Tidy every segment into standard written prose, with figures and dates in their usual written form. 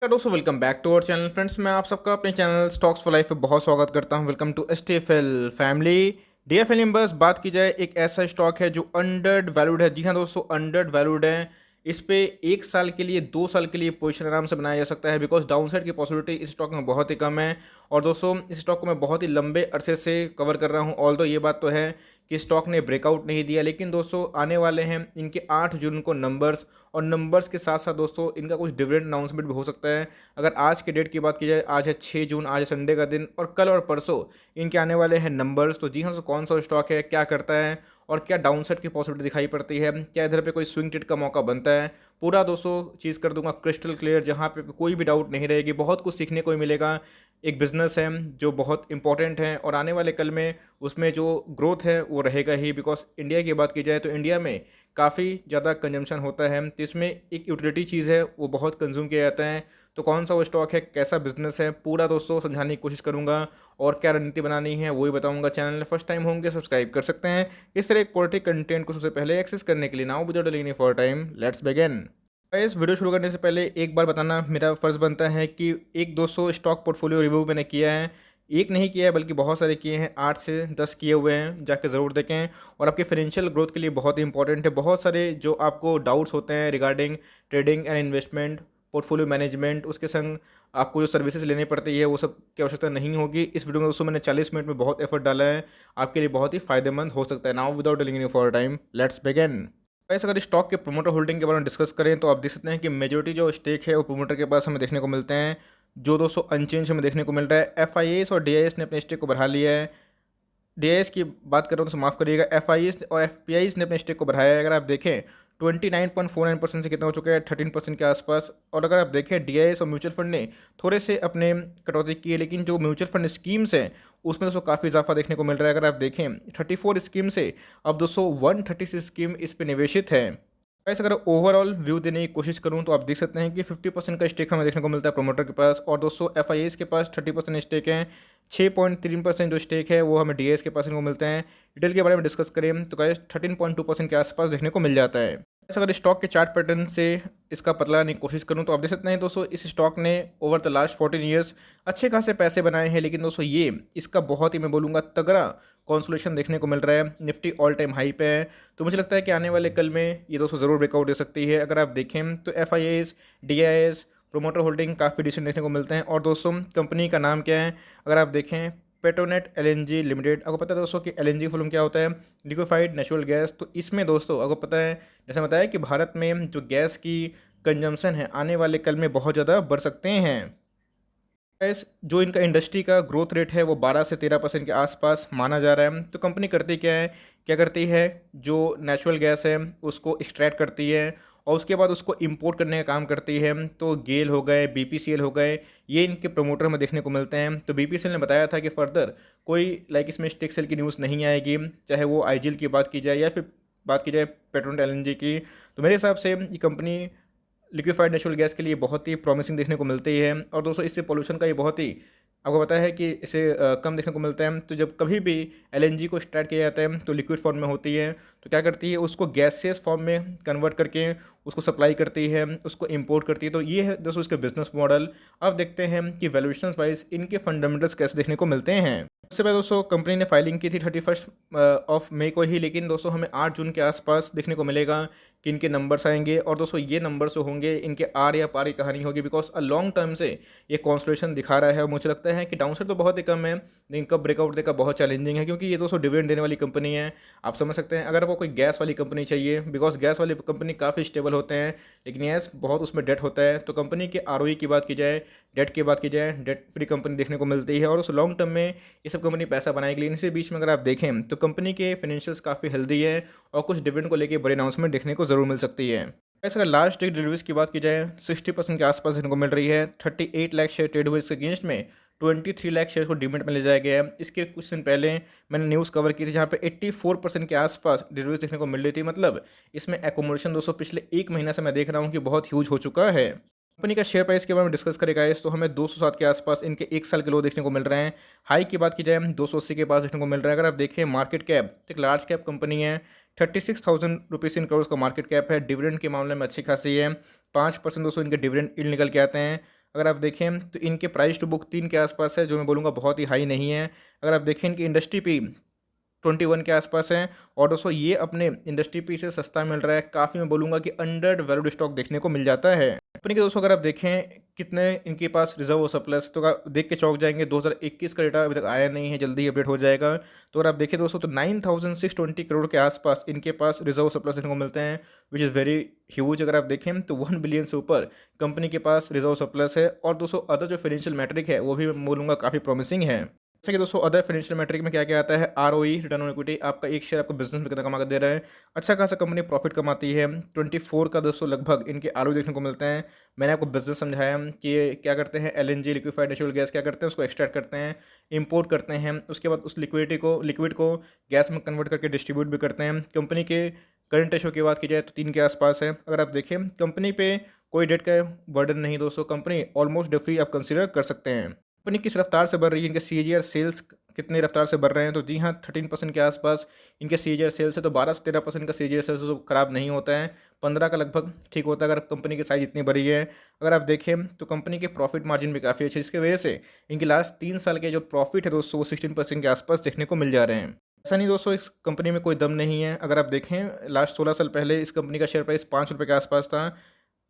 दोस्तों welcome back to our channel friends. मैं आप सबका अपने चैनल स्टॉक्स फॉर लाइफ पे बहुत स्वागत करता हूं। Welcome to STFL family. DFL members, बात की जाए एक ऐसा स्टॉक है जो अंडर वैल्यूड है। जी हाँ दोस्तों, अंडर वैल्यूड है। इस पे 1 साल के लिए 2 साल के लिए पोजीशन आराम से बनाया जा सकता है, बिकॉज डाउनसाइड की पॉसिबिलिटी इस स्टॉक में बहुत ही कम है। और दोस्तों इस स्टॉक को मैं बहुत ही लंबे अरसे से कवर कर रहा हूँ। ऑल तो ये बात तो है कि स्टॉक ने ब्रेकआउट नहीं दिया, लेकिन दोस्तों आने वाले हैं इनके 8 जून को नंबर्स, और नंबर्स के साथ साथ दोस्तों इनका कुछ डिविडेंड अनाउंसमेंट भी हो सकता है। अगर आज के डेट की बात की जाए, आज है 6 जून, आज है संडे का दिन, और कल और परसों इनके आने वाले हैं नंबर्स। तो जी हाँ, तो कौन सा स्टॉक है, क्या करता है, और क्या डाउनसाइड की पॉसिबिलिटी दिखाई पड़ती है, क्या इधर पे कोई स्विंग ट्रेड का मौका बनता है, पूरा दोस्तों चीज़ कर दूंगा क्रिस्टल क्लियर, जहाँ पे कोई भी डाउट नहीं रहेगी। बहुत कुछ सीखने को मिलेगा। एक बिजनेस है जो बहुत इंपॉर्टेंट है, और आने वाले कल में उसमें जो ग्रोथ है वो रहेगा ही। बिकॉज इंडिया की बात की जाए तो इंडिया में काफ़ी ज़्यादा कंजम्पशन होता है, तो इसमें एक यूटिलिटी चीज़ है वो बहुत कंज्यूम किया जाता है। तो कौन सा वो स्टॉक है, कैसा बिजनेस है, पूरा दोस्तों समझाने की कोशिश करूंगा, और क्या रणनीति बनानी है वो भी बताऊंगा। चैनल में फर्स्ट टाइम होंगे सब्सक्राइब कर सकते हैं। इस तरह क्वालिटी कंटेंट को सबसे पहले एक्सेस करने के लिए now without delaying any for time let's begin. इस वीडियो शुरू करने से पहले एक बार बताना मेरा फ़र्ज़ बनता है कि एक 200 स्टॉक पोर्टफोलियो रिव्यू मैंने किया है। एक नहीं किया है बल्कि बहुत सारे किए हैं, 8 से 10 किए हुए हैं, जाके ज़रूर देखें। और आपके फाइनेंशियल ग्रोथ के लिए बहुत ही इंपॉर्टेंट है। बहुत सारे जो आपको डाउट्स होते हैं regarding trading and investment, portfolio management, उसके संग आपको जो सर्विसेज लेनी पड़ती है वो सब की आवश्यकता नहीं होगी। इस वीडियो में दोस्तों मैंने 40 मिनट में बहुत एफर्ट डाला है, आपके लिए बहुत ही फायदेमंद हो सकता है। Now without delaying any for time let's begin. वैसे अगर स्टॉक के प्रोमोटर होल्डिंग के बारे में डिस्कस करें तो आप देख सकते हैं कि मेजोरिटी जो स्टेक है वो प्रोमोटर के पास हमें देखने को मिलते हैं, जो दोस्तों अनचेंज हमें देखने को मिल रहा है। एफ और डी ने अपने स्टेक को बढ़ा लिया है। डी की बात कर रहा हूँ तो माफ़ करिएगा, एफ और एफ ने अपने स्टेक को बढ़ाया है। अगर आप देखें 29.49% से कितना हो चुका है, 13% के आसपास। और अगर आप देखें डी और म्यूचुअल फंड ने थोड़े से अपने कटौती की है, लेकिन जो म्यूचुअल फंड स्कीम्स हैं उसमें दोस्तों काफ़ी इजाफा देखने को मिल रहा है। अगर आप देखें 34 स्कीम से अब दोस्तों 136 स्कीम इस पर निवेशित है। वैसे अगर ओवरऑल व्यू देने की कोशिश करूं तो आप देख सकते हैं कि 50% का स्टेक हमें देखने को मिलता है प्रोमोटर के पास, और दोस्तों एफ के पास 30% स्टेक है। 6.3% जो स्टेक है वो हमें डी के पास देखने को मिलते हैं। डिटेल के बारे में डिस्कस करें तो गाइस 13.2% के आसपास देखने को मिल जाता है। ऐसा अगर स्टॉक के चार्ट पैटर्न से इसका पता लगाने की कोशिश करूं तो आप देख सकते हैं दोस्तों इस स्टॉक ने ओवर द लास्ट 14 ईयर्स अच्छे खासे पैसे बनाए हैं, लेकिन दोस्तों ये इसका बहुत ही मैं बोलूँगा तगड़ा कॉन्सोलेशन देखने को मिल रहा है। निफ्टी ऑल टाइम हाई पे है, तो मुझे लगता है कि आने वाले कल में ये दोस्तों ज़रूर ब्रेकआउट दे सकती है। अगर आप देखें तो एफ डी प्रोमोटर होल्डिंग काफ़ी डिसेंट देखने को मिलते हैं। और दोस्तों कंपनी का नाम क्या है, अगर आप देखें पेट्रोनेट एलएनजी लिमिटेड। आपको पता है दोस्तों कि एलएनजी फुल क्या होता है, लिक्विफाइड नेचुरल गैस। तो इसमें दोस्तों आपको पता है, जैसे बताया कि भारत में जो गैस की कंजम्पशन है आने वाले कल में बहुत ज़्यादा बढ़ सकते हैं। गैस जो इनका इंडस्ट्री का ग्रोथ रेट है वो 12 से 13% के आसपास माना जा रहा है। तो कंपनी करती क्या है, क्या करती है, जो नेचुरल गैस है उसको एक्सट्रैक्ट करती है और उसके बाद उसको इंपोर्ट करने का काम करती है। तो गेल हो गए, बीपीसीएल हो गए, ये इनके प्रमोटर में देखने को मिलते हैं। तो बीपीसीएल ने बताया था कि फर्दर कोई इसमें स्टेक सेल की न्यूज़ नहीं आएगी, चाहे वो आईजीएल की बात की जाए या फिर बात की जाए पेट्रोनेट एलएनजी की। तो मेरे हिसाब से ये कंपनी लिक्विफाइड नेचुरल गैस के लिए बहुत ही प्रॉमिसिंग देखने को मिलती है। और दोस्तों इससे पोल्यूशन का ये बहुत ही आपको पता है कि इसे कम देखने को मिलता है। तो जब कभी भी एलएनजी को एक्सट्रैक्ट किया जाता है तो लिक्विड फॉर्म में होती है, तो क्या करती है उसको गैसियस फॉर्म में कन्वर्ट करके उसको सप्लाई करती है, उसको इंपोर्ट करती है। तो ये है दोस्तों इसके बिजनेस मॉडल। अब देखते हैं कि वैल्यूएशन वाइज इनके फंडामेंटल्स कैसे देखने को मिलते हैं। सबसे पहले दोस्तों कंपनी ने फाइलिंग की थी 31 ऑफ मई को ही, लेकिन दोस्तों हमें 8 जून के आसपास देखने को मिलेगा कि इनके नंबर्स आएंगे। और दोस्तों ये नंबर्स जो होंगे इनके आर या पार की कहानी होगी, बिकॉज अ लॉन्ग टर्म से ये कॉन्सोलेशन दिखा रहा है। मुझे लगता है कि डाउनसाइड तो बहुत ही कम है, लेकिन कब ब्रेकआउट देगा बहुत चैलेंजिंग है, क्योंकि ये दोस्तों डिविडेंड देने वाली कंपनी है। आप समझ सकते हैं अगर आपको कोई गैस वाली कंपनी चाहिए, बिकॉज गैस वाली कंपनी काफ़ी स्टेबल होते हैं, लेकिन यस बहुत उसमें डेट होता है। तो कंपनी के आरओई की बात की जाए, डेट की बात की जाए, डेट फ्री कंपनी देखने को मिलती है। और उस लॉन्ग टर्म में ये सब कंपनी पैसा बनाएगी। लेकिन इसी बीच में अगर आप देखें तो कंपनी के फाइनेंशियल्स काफ़ी हेल्दी है, और कुछ डिविडेंड को लेकर बड़ी अनाउंसमेंट देखने को ज़रूर मिल सकती है। ऐसे अगर लास्ट डेट डिलीवरीज की बात की जाए 60% के आसपास देखने को मिल रही है। 38 लाख शेयर ट्रेड हुए, इसके अगेंस्ट में 23 लाख शेयर को डीमेट में ले जाया गया है। इसके कुछ दिन पहले मैंने न्यूज़ कवर की थी जहाँ पे 84% के आसपास डिलीवरीज देखने को मिल रही थी। मतलब इसमें एकोमोडेशन दोस्तों पिछले एक महीना से मैं देख रहा हूँ कि बहुत ह्यूज हो चुका है। कंपनी का शेयर प्राइस के बारे में डिस्कस करेगा इस, तो हमें 207 के आसपास इनके 1 साल के लो देखने को मिल रहे हैं। हाई की बात की जाए 280 के पास देखने को मिल रहा है। अगर आप देखें मार्केट कैप, तो एक लार्ज कैप कंपनी है, 36,000 रुपीज़ इन करोड़ का मार्केट कैप है। डिविडेंड के मामले में अच्छी खासी है, 5% दोस्तों इनके डिविडेंड इल निकल के आते हैं। अगर आप देखें तो इनके प्राइस टू बुक 3 के आसपास है, जो मैं बोलूँगा बहुत ही हाई नहीं है। अगर आप देखें इनकी इंडस्ट्री पी 21 के आसपास है, और दोस्तों ये अपने इंडस्ट्री पी से सस्ता मिल रहा है। काफ़ी मैं बोलूँगा कि अंडर वैल्यूड स्टॉक देखने को मिल जाता है। कंपनी के दोस्तों अगर आप देखें कितने इनके पास रिजर्व और सरप्लस, तो देख के चौंक जाएंगे। 2021 का डेटा अभी तक आया नहीं है, जल्दी ही अपडेट हो जाएगा। तो अगर आप देखें दोस्तों तो 9620 करोड़ के आसपास इनके पास रिजर्व सरप्लस देखने को मिलते हैं, विच इज़ वेरी ह्यूज। अगर आप देखें तो 1 बिलियन से ऊपर कंपनी के पास रिजर्व सरप्लस है। और दोस्तों अदर जो फाइनेंशियल मैट्रिक है वो भी मैं बोलूँगा काफ़ी प्रॉमिसिंग है। जैसे कि दोस्तों अदर फाइनेंशियल मैट्रिक में क्या क्या आता है, आरओई रिटर्न ऑन इक्विटी, आपका एक शेयर आपको बिजनेस में कितना कमा कर दे रहा है। अच्छा खासा कंपनी प्रॉफिट कमाती है, 24 का दोस्तों लगभग इनके आरओई देखने को मिलते हैं। मैंने आपको बिजनेस समझाया कि ये क्या करते हैं, एलएनजी लिक्विफाइड नेचुरल गैस क्या करते हैं, उसको एक्सट्रैक्ट करते हैं, इंपोर्ट करते हैं, उसके बाद उस लिक्विड को गैस में कन्वर्ट करके डिस्ट्रीब्यूट भी करते हैं। कंपनी के करंट रेशो की बात की जाए तो 3 के आसपास है। अगर आप देखें कंपनी पे कोई डेट का बर्डन नहीं दोस्तों, कंपनी ऑलमोस्ट डेट फ्री आप कंसिडर कर सकते हैं। कंपनी किस रफ्तार से बढ़ रही है, इनके सीएजीआर सेल्स कितनी रफ्तार से बढ़ रहे हैं, तो जी हाँ 13% के आसपास इनके सीएजीआर सेल्स है। तो 12 से 13% का सीएजीआर सेल्स तो खराब नहीं होता है, 15 का लगभग ठीक होता है अगर कंपनी की साइज इतनी बड़ी है। अगर आप देखें तो कंपनी के प्रॉफिट मार्जिन भी काफ़ी अच्छे, जिसकी वजह से इनके लास्ट 3 साल के जो प्रॉफिट है दोस्तों वो 16% के आसपास देखने को मिल जा रहे हैं। ऐसा नहीं दोस्तों इस कंपनी में कोई दम नहीं है। अगर आप देखें लास्ट 16 साल पहले इस कंपनी का शेयर प्राइस 5 रुपये के आसपास था।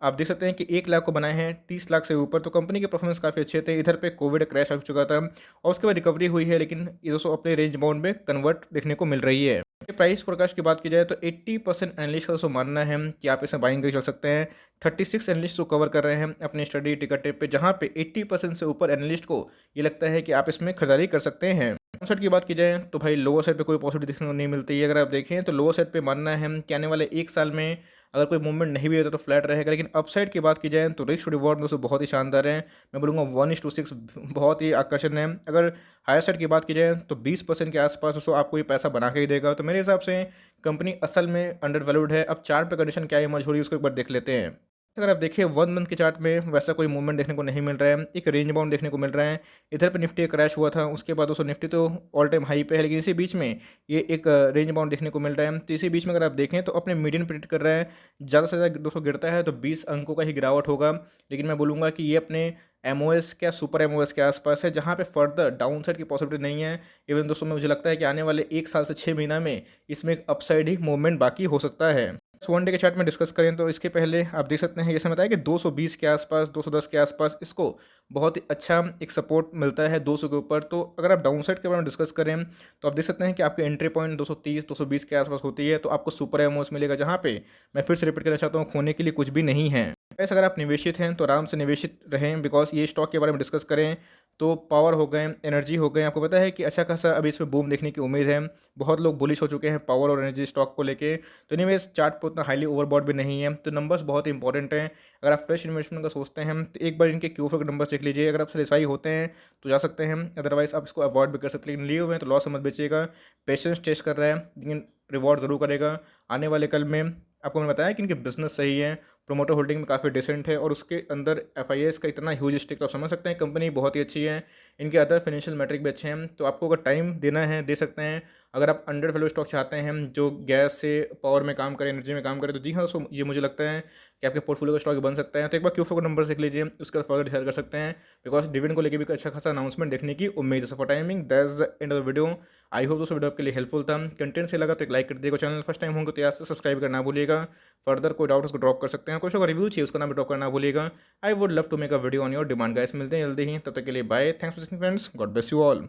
आप देख सकते हैं कि 1 लाख को बनाए हैं 30 लाख से ऊपर, तो कंपनी के परफॉर्मेंस काफ़ी अच्छे थे। इधर पे कोविड क्रैश आ चुका था और उसके बाद रिकवरी हुई है, लेकिन ये दोस्तों अपने रेंज बाउंड में कन्वर्ट देखने को मिल रही है। प्राइस फोरकास्ट की बात की जाए तो 80% एनालिस्ट का दोस्तों मानना है कि आप इसे बाइंग करके चल सकते हैं। 36 एनालिस्ट को कवर कर रहे हैं अपनी स्टडी टिकट टिप पे, जहाँ पे 80% से ऊपर एनालिस्ट को ये लगता है कि आप इसमें खरीदारी कर सकते हैं। डाउन साइड की बात की जाए तो भाई लोअर साइड पे कोई पॉसिबिलिटी देखने को नहीं मिलती है। अगर आप देखें तो लोअर साइड पे मानना है कि आने वाले 1 साल में अगर कोई मूवमेंट नहीं भी होता तो फ्लैट रहेगा। लेकिन अपसाइड की बात की जाए तो रिस्क रिवॉर्ड दोस्तों बहुत ही शानदार है, मैं बोलूँगा 1:6 बहुत ही आकर्षण है। अगर हायर साइड की बात की जाए तो 20% के आसपास दोस्तों आपको ये पैसा बना के ही देगा। तो मेरे हिसाब से कंपनी असल में अंडर वैल्यूड है। अब चार्ट पे कंडीशन क्या इमर्ज हो रही है उसको एक बार देख लेते हैं। अगर आप देखिए 1 मंथ के चार्ट में वैसा कोई मूवमेंट देखने को नहीं मिल रहा है, एक रेंज बाउंड देखने को मिल रहा है। इधर पे निफ्टी क्रैश हुआ था, उसके बाद दोस्तों निफ्टी तो ऑल टाइम हाई पे है, लेकिन इसी बीच में ये एक रेंज बाउंड देखने को मिल रहा है। तो इसी बीच में अगर आप देखें तो अपने मीडियन प्रिडिक्ट कर रहा है, ज़्यादा से ज़्यादा दोस्तों गिरता है तो 20 अंकों का ही गिरावट होगा। लेकिन मैं बोलूँगा कि ये अपने एमओएस क्या सुपर एमओएस के आसपास है, जहाँ पे फर्दर डाउन साइड की पॉसिबिलिटी नहीं है। इवन दोस्तों मुझे लगता है कि आने वाले 1 साल से 6 महीना में इसमें एक अपसाइड ही मूवमेंट बाकी हो सकता है। 1 डे के चार्ट में डिस्कस करें तो इसके पहले आप देख सकते हैं, जैसे बताया कि 220 के आसपास 210 के आसपास इसको बहुत ही अच्छा एक सपोर्ट मिलता है 200 के ऊपर। तो अगर आप डाउन साइड के बारे में डिस्कस करें तो आप देख सकते हैं कि आपकी एंट्री पॉइंट 230 220 के आसपास होती है, तो आपको सुपर एमओएस मिलेगा, जहाँ पे मैं फिर से रिपीट करना चाहता हूँ खोने के लिए कुछ भी नहीं है। ऐसे अगर आप निवेशित हैं तो आराम से निवेशित रहें, बिकॉज ये स्टॉक के बारे में डिस्कस करें तो पावर हो गए, एनर्जी हो गए, आपको पता है कि अच्छा खासा अभी इसमें बूम देखने की उम्मीद है। बहुत लोग बुलिश हो चुके हैं पावर और एनर्जी स्टॉक को लेके। तो एनीवेज चार्ट पर उतना हाईली ओवरबॉट भी नहीं है, तो नंबर्स बहुत इंपॉर्टेंट हैं। अगर आप फ्रेश इन्वेस्टमेंट का सोचते हैं तो एक बार इनके Q4 के नंबर्स देख लीजिए। अगर आप सेटिस्फाई होते हैं तो जा सकते हैं, अदरवाइज आप इसको अवॉइड भी कर सकते हैं। लेकिन लिए हुए हैं तो लॉस मत बेचिएगा। पेशेंस टेस्ट कर रहा है लेकिन रिवॉर्ड ज़रूर करेगा आने वाले कल में। आपको मैंने बताया कि इनके बिजनेस सही है, प्रोमोटर होल्डिंग में काफ़ी डिसेंट है, और उसके अंदर एफआईएस का इतना ह्यूज स्टेक तो आप समझ सकते हैं कंपनी बहुत ही अच्छी है। इनके अदर फाइनेंशियल मैट्रिक भी अच्छे हैं, तो आपको अगर टाइम देना है दे सकते हैं। अगर आप अंडर वैल्यू स्टॉक चाहते हैं जो गैस से पावर में काम करे, एनर्जी में काम करे, तो जी हाँ दोस्तों ये मुझे लगता है कि आपके पोर्टफोलियो का स्टॉक बन सकता है। तो एक बार Q4 का नंबर देख लीजिए, उसके बाद फर्दर डिसाइड कर सकते हैं, बिकॉज डिविडेंड को लेकर भी अच्छा खासा अनाउंसमेंट देखने की उम्मीद है। So for timing that's the end of the video. I hope दोस्तों वीडियो आपके लिए हेल्पफुल था। कंटेंट से लगा तो एक लाइक कर दिएगा, चैनल फर्स्ट टाइम होंगे तो याद से सब्सक्राइब करना भूलिएगा। फर्दर कोई डाउट उसको ड्रॉप कर सकते हैं, कुछ अगर रिव्यू चाहिए उसका नाम ड्रॉप करना भूलिएगा। I would love to make a video on your demand guys. मिलते हैं जल्दी ही, तब तक के लिए bye. Thanks for listening friends, God bless you all.